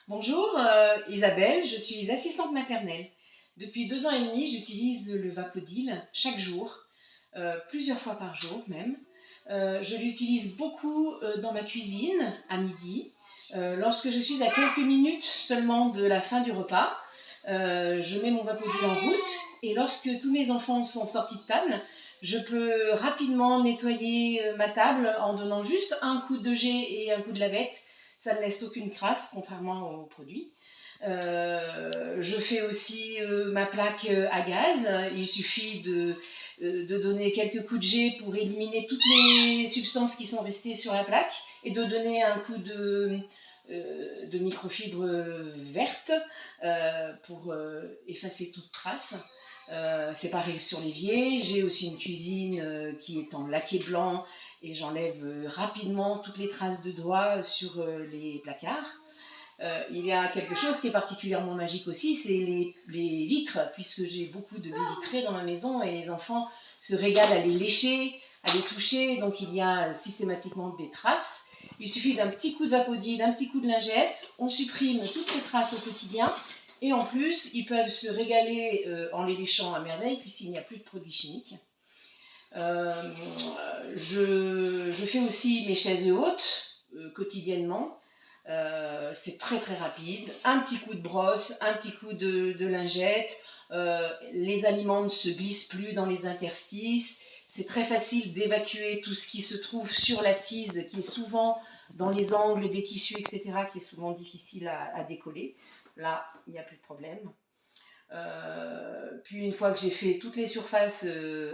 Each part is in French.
Bonjour Isabelle, je suis assistante maternelle. Depuis 2 ans et demi, j'utilise le Vapodil chaque jour, plusieurs fois par jour même. Je l'utilise beaucoup dans ma cuisine à midi, lorsque je suis à quelques minutes seulement de la fin du repas. Je mets mon Vapodil en route et lorsque tous mes enfants sont sortis de table, je peux rapidement nettoyer ma table en donnant juste un coup de jet et un coup de lavette. Ça ne laisse aucune crasse, contrairement aux produits. Je fais aussi ma plaque à gaz. Il suffit de donner quelques coups de jet pour éliminer toutes les substances qui sont restées sur la plaque et de donner un coup de microfibre verte pour effacer toute trace. C'est pareil sur l'évier. J'ai aussi une cuisine qui est en laqué blanc et j'enlève rapidement toutes les traces de doigts sur les placards. Il y a quelque chose qui est particulièrement magique aussi, c'est les vitres, puisque j'ai beaucoup de baies vitrées dans ma maison et les enfants se régalent à les lécher, à les toucher, donc il y a systématiquement des traces. Il suffit d'un petit coup de Vapodil, d'un petit coup de lingette, on supprime toutes ces traces au quotidien et en plus ils peuvent se régaler en les léchant à merveille puisqu'il n'y a plus de produits chimiques. Je fais aussi mes chaises hautes quotidiennement. C'est très très rapide. Un petit coup de brosse, un petit coup de lingette. Les aliments ne se glissent plus dans les interstices. C'est très facile d'évacuer tout ce qui se trouve sur l'assise, qui est souvent dans les angles des tissus, etc., qui est souvent difficile à décoller. Là, il n'y a plus de problème. Puis une fois que j'ai fait toutes les surfaces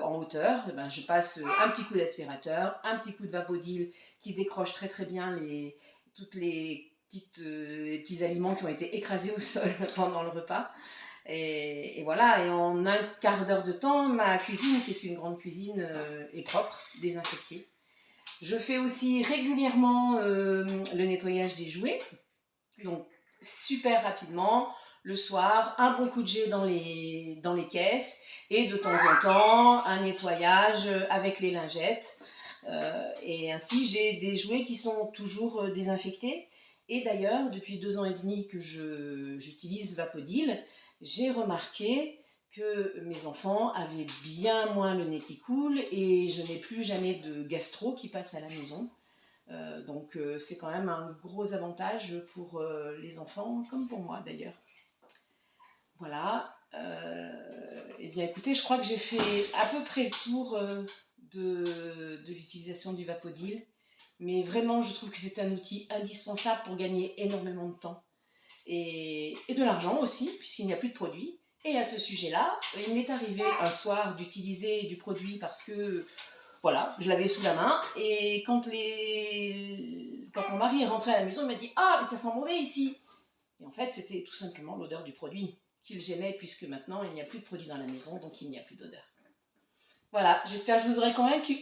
en hauteur, eh ben, je passe un petit coup d'aspirateur, un petit coup de Vapodil qui décroche très très bien toutes les petits aliments qui ont été écrasés au sol pendant le repas. Et voilà, et en un quart d'heure de temps, ma cuisine, qui est une grande cuisine, est propre, désinfectée. Je fais aussi régulièrement le nettoyage des jouets, donc super rapidement, le soir, un bon coup de jet dans les caisses et de temps en temps un nettoyage avec les lingettes. Et ainsi, j'ai des jouets qui sont toujours désinfectés. Et d'ailleurs, depuis 2 ans et demi que j'utilise Vapodil, j'ai remarqué que mes enfants avaient bien moins le nez qui coule et je n'ai plus jamais de gastro qui passe à la maison. Donc c'est quand même un gros avantage pour les enfants, comme pour moi d'ailleurs. Voilà. Eh bien écoutez, je crois que j'ai fait à peu près le tour de l'utilisation du Vapodil. Mais vraiment, je trouve que c'est un outil indispensable pour gagner énormément de temps. Et de l'argent aussi, puisqu'il n'y a plus de produit. Et à ce sujet-là, il m'est arrivé un soir d'utiliser du produit parce que voilà, je l'avais sous la main. Et quand mon mari est rentré à la maison, il m'a dit: «Ah, mais ça sent mauvais ici!» Et en fait, c'était tout simplement l'odeur du produit qu'il gênait, puisque maintenant, il n'y a plus de produit dans la maison, donc il n'y a plus d'odeur. Voilà, j'espère que je vous aurai convaincu.